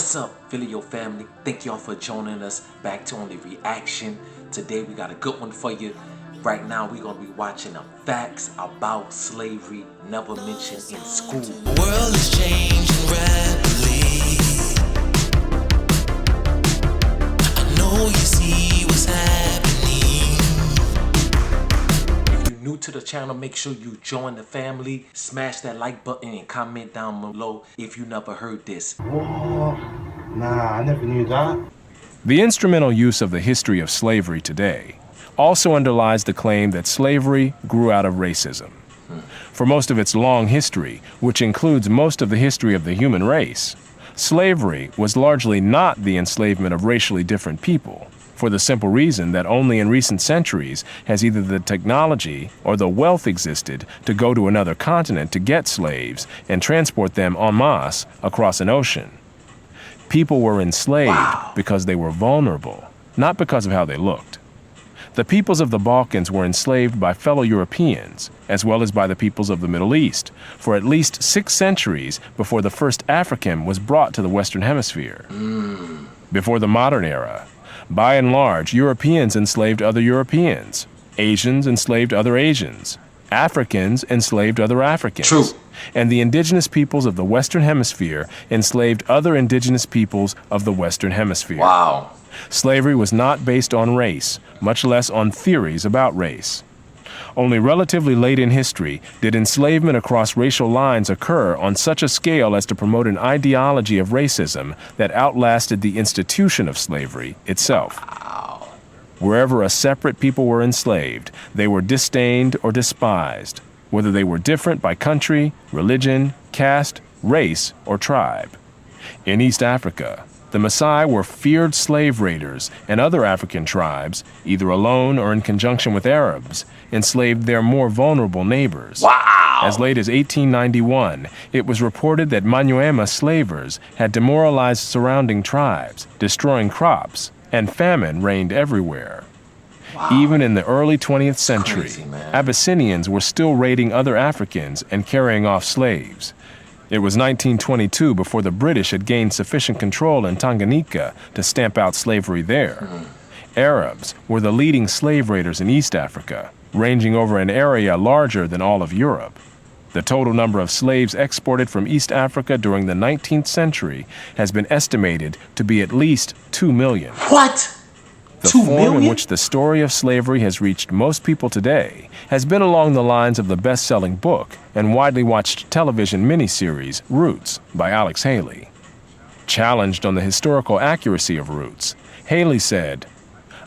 What's up, Filio family? Thank y'all for joining us back to Only Reaction. Today we got a good one for you. Right now we're gonna be watching the facts about slavery never mentioned in school. The world is changing rapidly. I know you see what's happening. If you're new to the channel, make sure you join the family. Smash that like button and comment down below if you never heard this. Whoa, nah, I never knew that. The instrumental use of the history of slavery today also underlies the claim that slavery grew out of racism. For most of its long history, which includes most of the history of the human race, slavery was largely not the enslavement of racially different people, for the simple reason that only in recent centuries has either the technology or the wealth existed to go to another continent to get slaves and transport them en masse across an ocean. People were enslaved because they were vulnerable, not because of how they looked. The peoples of the Balkans were enslaved by fellow Europeans, as well as by the peoples of the Middle East, for at least 6 centuries before the first African was brought to the Western Hemisphere. Before the modern era, by and large, Europeans enslaved other Europeans, Asians enslaved other Asians, Africans enslaved other Africans. True. And the indigenous peoples of the Western Hemisphere enslaved other indigenous peoples of the Western Hemisphere. Wow. Slavery was not based on race, much less on theories about race. Only relatively late in history did enslavement across racial lines occur on such a scale as to promote an ideology of racism that outlasted the institution of slavery itself. Wherever a separate people were enslaved, they were disdained or despised, whether they were different by country, religion, caste, race, or tribe. In East Africa, the Maasai were feared slave raiders, and other African tribes, either alone or in conjunction with Arabs, enslaved their more vulnerable neighbors. Wow. As late as 1891, it was reported that Manyuema slavers had demoralized surrounding tribes, destroying crops, and famine reigned everywhere. Even in the early 20th century, crazy, man. Abyssinians were still raiding other Africans and carrying off slaves. It was 1922 before the British had gained sufficient control in Tanganyika to stamp out slavery there. Arabs were the leading slave raiders in East Africa, ranging over an area larger than all of Europe. The total number of slaves exported from East Africa during the 19th century has been estimated to be at least 2 million. What? The 2 form million? in which the story of slavery has reached most people today has been along the lines of the best-selling book and widely watched television miniseries Roots by Alex Haley. Challenged on the historical accuracy of Roots, Haley said,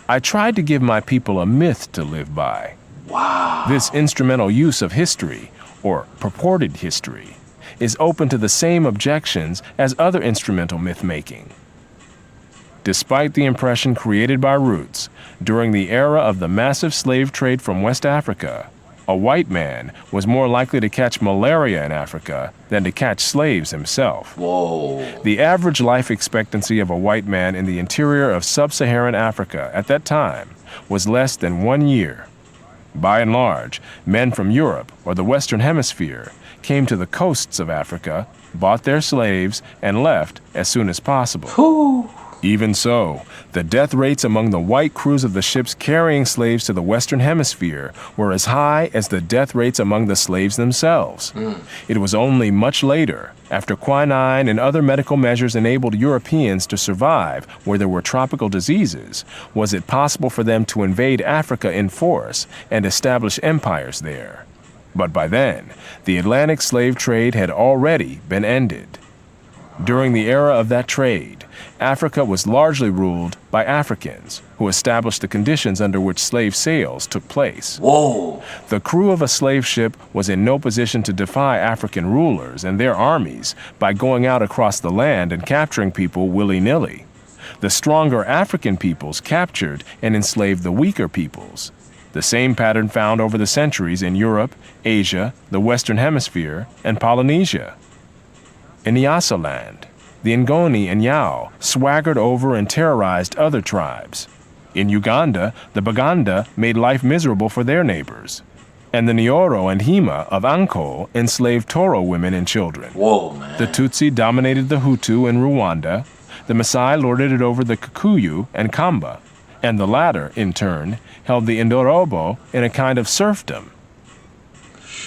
"I tried to give my people a myth to live by." Wow. This instrumental use of history, or purported history, is open to the same objections as other instrumental myth-making. Despite the impression created by Roots, during the era of the massive slave trade from West Africa, a white man was more likely to catch malaria in Africa than to catch slaves himself. Whoa. The average life expectancy of a white man in the interior of sub-Saharan Africa at that time was less than 1 year. By and large, men from Europe or the Western Hemisphere came to the coasts of Africa, bought their slaves, and left as soon as possible. Whew. Even so, the death rates among the white crews of the ships carrying slaves to the Western Hemisphere were as high as the death rates among the slaves themselves. It was only much later, after quinine and other medical measures enabled Europeans to survive where there were tropical diseases, was it possible for them to invade Africa in force and establish empires there. But by then, the Atlantic slave trade had already been ended. During the era of that trade, Africa was largely ruled by Africans, who established the conditions under which slave sales took place. Whoa. The crew of a slave ship was in no position to defy African rulers and their armies by going out across the land and capturing people willy-nilly. The stronger African peoples captured and enslaved the weaker peoples. The same pattern found over the centuries in Europe, Asia, the Western Hemisphere, and Polynesia. In Nyasaland, the Ngoni and Yao swaggered over and terrorized other tribes. In Uganda, the Baganda made life miserable for their neighbors. And the Nyoro and Hima of Anko enslaved Toro women and children. Whoa, man. The Tutsi dominated the Hutu in Rwanda. The Maasai lorded it over the Kikuyu and Kamba, and the latter, in turn, held the Indorobo in a kind of serfdom.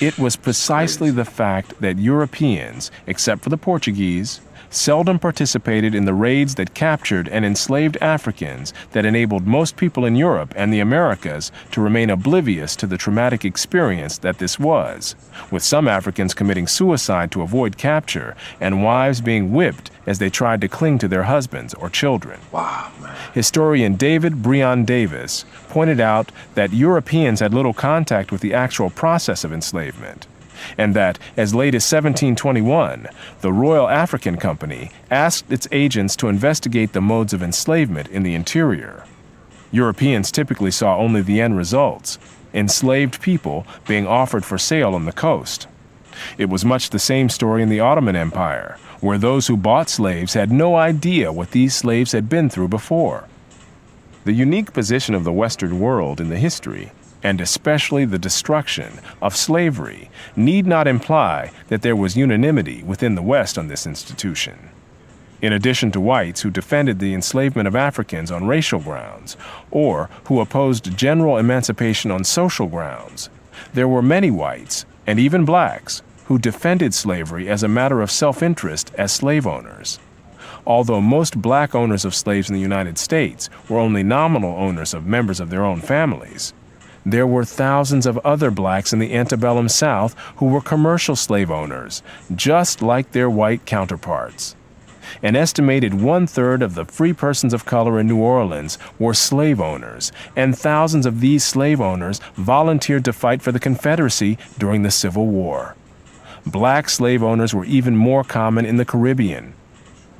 It was precisely the fact that Europeans, except for the Portuguese, seldom participated in the raids that captured and enslaved Africans that enabled most people in Europe and the Americas to remain oblivious to the traumatic experience that this was, with some Africans committing suicide to avoid capture and wives being whipped as they tried to cling to their husbands or children. Wow, man. Historian David Breon Davis pointed out that Europeans had little contact with the actual process of enslavement, and that, as late as 1721, the Royal African Company asked its agents to investigate the modes of enslavement in the interior. Europeans typically saw only the end results, enslaved people being offered for sale on the coast. It was much the same story in the Ottoman Empire, where those who bought slaves had no idea what these slaves had been through before. The unique position of the Western world in the history, and especially the destruction of slavery, need not imply that there was unanimity within the West on this institution. In addition to whites who defended the enslavement of Africans on racial grounds, or who opposed general emancipation on social grounds, there were many whites, and even blacks, who defended slavery as a matter of self-interest as slave owners. Although most black owners of slaves in the United States were only nominal owners of members of their own families, there were thousands of other blacks in the antebellum South who were commercial slave owners, just like their white counterparts. An estimated 1/3 of the free persons of color in New Orleans were slave owners, and thousands of these slave owners volunteered to fight for the Confederacy during the Civil War. Black slave owners were even more common in the Caribbean.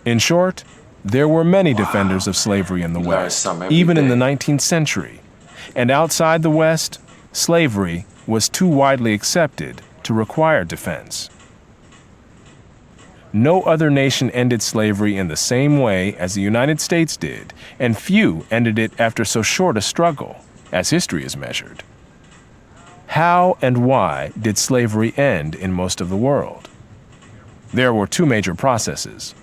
In short, there were many defenders of slavery in the West, even in the 19th century. And outside the West, slavery was too widely accepted to require defense. No other nation ended slavery in the same way as the United States did, and few ended it after so short a struggle, as history is measured. How and why did slavery end in most of the world? There were two major processes.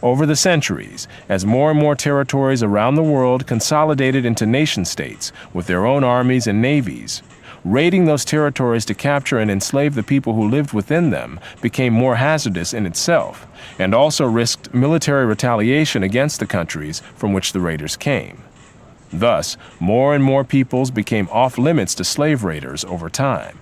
Over the centuries, as more and more territories around the world consolidated into nation-states with their own armies and navies, raiding those territories to capture and enslave the people who lived within them became more hazardous in itself, and also risked military retaliation against the countries from which the raiders came. Thus, more and more peoples became off-limits to slave raiders over time.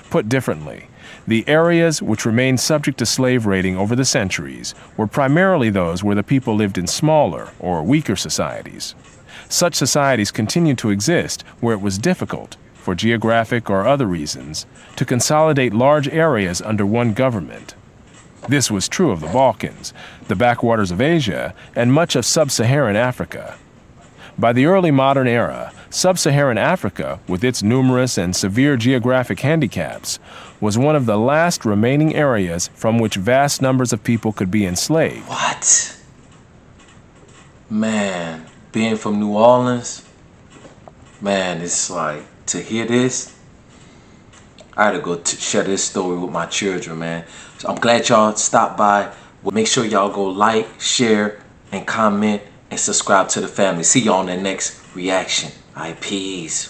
Put differently, the areas which remained subject to slave raiding over the centuries were primarily those where the people lived in smaller or weaker societies. Such societies continued to exist where it was difficult, for geographic or other reasons, to consolidate large areas under one government. This was true of the Balkans, the backwaters of Asia, and much of sub-Saharan Africa. By the early modern era, sub-Saharan Africa, with its numerous and severe geographic handicaps, was one of the last remaining areas from which vast numbers of people could be enslaved. What? Man, being from New Orleans, man, it's like, to hear this, I had to go share this story with my children, man. So I'm glad y'all stopped by. Make sure y'all go like, share, and comment, and subscribe to the family. See y'all on the next reaction. All right, peace.